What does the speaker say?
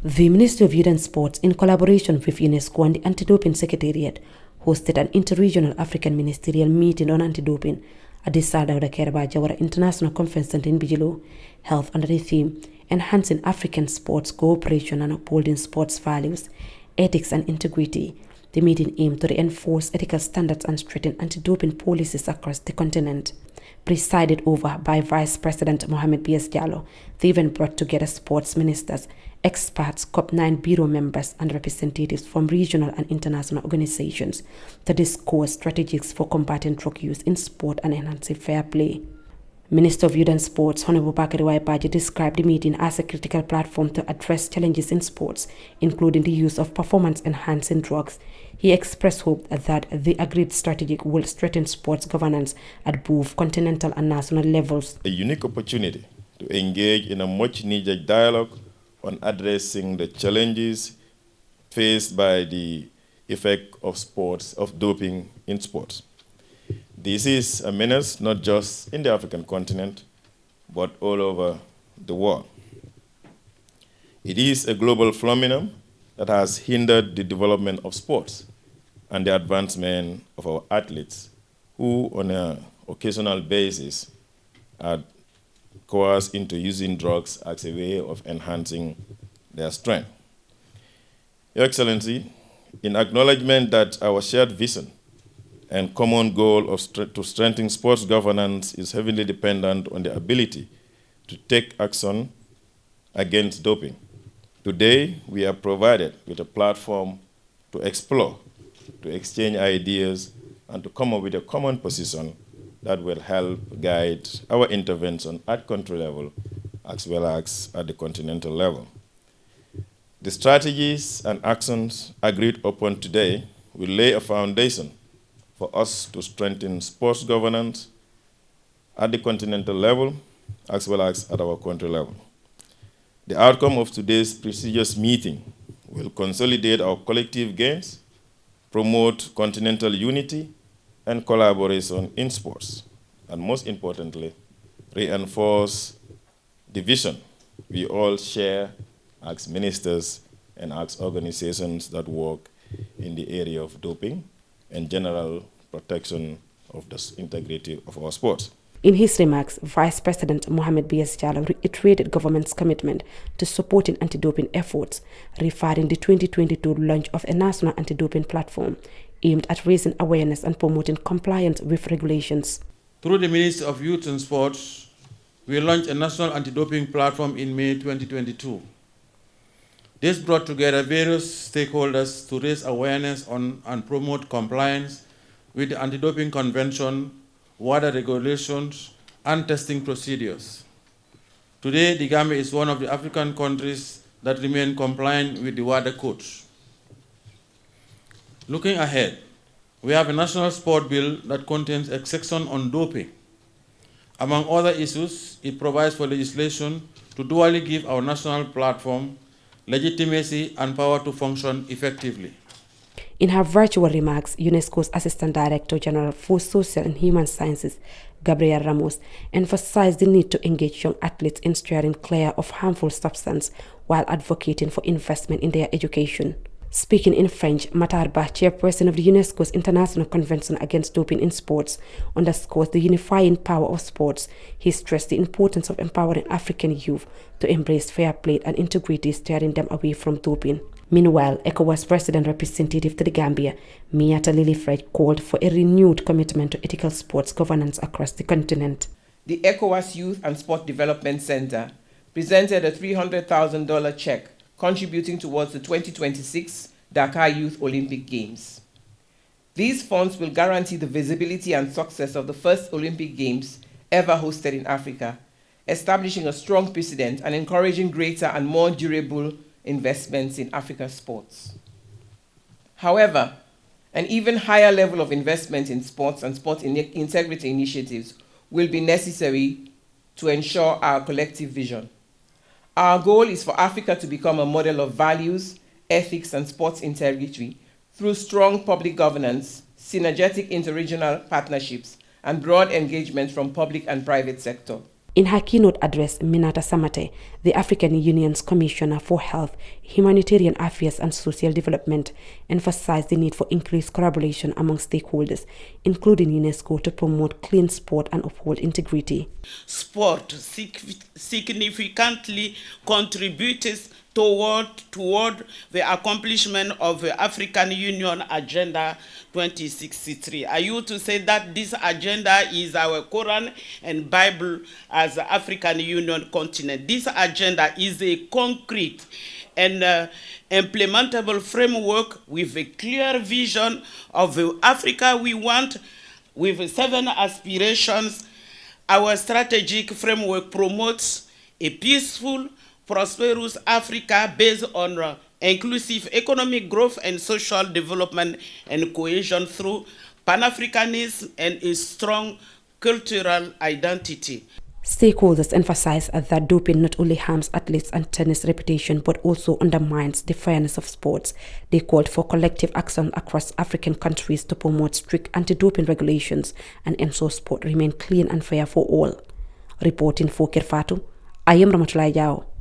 The Ministry of Youth and Sports, in collaboration with UNESCO and the Anti-Doping Secretariat, hosted an interregional African ministerial meeting on anti-doping at the Sadauda Kerba Jawara International Conference Center in Bijilo, held under the theme Enhancing African Sports Cooperation and Upholding Sports Values, Ethics and Integrity. The meeting aimed to reinforce ethical standards and strengthen anti-doping policies across the continent. Presided over by Vice President Mohamed B.S. Jallow, the event brought together sports ministers, experts, COP9 Bureau members, and representatives from regional and international organizations to discuss strategies for combating drug use in sport and enhancing fair play. Minister of Youth and Sports, Honorable Bakari Waipaji, described the meeting as a critical platform to address challenges in sports, including the use of performance-enhancing drugs. He expressed hope that the agreed strategy will strengthen sports governance at both continental and national levels. A unique opportunity to engage in a much-needed dialogue on addressing the challenges faced by the effect of doping in sports. This is a menace not just in the African continent, but all over the world. It is a global phenomenon that has hindered the development of sports and the advancement of our athletes, who on an occasional basis are coerced into using drugs as a way of enhancing their strength. Your Excellency, in acknowledgement that our shared vision and common goal of to strengthen sports governance is heavily dependent on the ability to take action against doping. Today, we are provided with a platform to explore, to exchange ideas, and to come up with a common position that will help guide our intervention at country level as well as at the continental level. The strategies and actions agreed upon today will lay a foundation for us to strengthen sports governance at the continental level as well as at our country level. The outcome of today's prestigious meeting will consolidate our collective gains, promote continental unity and collaboration in sports, and most importantly, reinforce the vision we all share as ministers and as organizations that work in the area of doping and general protection of the integrity of our sports. In his remarks, Vice President Mohamed B.S. Jallow reiterated government's commitment to supporting anti-doping efforts, referring the 2022 launch of a national anti-doping platform aimed at raising awareness and promoting compliance with regulations. Through the Ministry of Youth and Sports, we launched a national anti-doping platform in May 2022. This brought together various stakeholders to raise awareness on and promote compliance with the Anti-Doping Convention, WADA regulations, and testing procedures. Today, the Gambia is one of the African countries that remain compliant with the WADA codes. Looking ahead, we have a national sport bill that contains a section on doping. Among other issues, it provides for legislation to dually give our national platform legitimacy and power to function effectively. In her virtual remarks, UNESCO's Assistant Director General for Social and Human Sciences, Gabriel Ramos, emphasized the need to engage young athletes in steering clear of harmful substances while advocating for investment in their education. Speaking in French, Matarba, chairperson of the UNESCO's International Convention Against Doping in Sports, underscores the unifying power of sports. He stressed the importance of empowering African youth to embrace fair play and integrity, steering them away from doping. Meanwhile, ECOWAS President Representative to the Gambia, Miata Lilifred, called for a renewed commitment to ethical sports governance across the continent. The ECOWAS Youth and Sport Development Center presented a $300,000 check contributing towards the 2026 Dakar Youth Olympic Games. These funds will guarantee the visibility and success of the first Olympic Games ever hosted in Africa, establishing a strong precedent and encouraging greater and more durable investments in African sports. However, an even higher level of investment in sports and sport integrity initiatives will be necessary to ensure our collective vision. Our goal is for Africa to become a model of values, ethics, and sports integrity through strong public governance, synergetic interregional partnerships, and broad engagement from public and private sector. In her keynote address, Minata Samate, the African Union's Commissioner for Health, Humanitarian Affairs and Social Development, emphasized the need for increased collaboration among stakeholders, including UNESCO, to promote clean sport and uphold integrity. Sport significantly contributes toward the accomplishment of the African Union Agenda 2063. I used to say that this agenda is our Quran and Bible as the African Union continent. This agenda is a concrete and implementable framework with a clear vision of the Africa we want, with 7 aspirations. Our strategic framework promotes a peaceful, prosperous Africa based on inclusive economic growth and social development and cohesion through Pan-Africanism and a strong cultural identity. Stakeholders emphasize that doping not only harms athletes and tennis reputation but also undermines the fairness of sports. They called for collective action across African countries to promote strict anti-doping regulations and ensure sport remain clean and fair for all. Reporting for Kirfatu, I am Ramatulai Jao.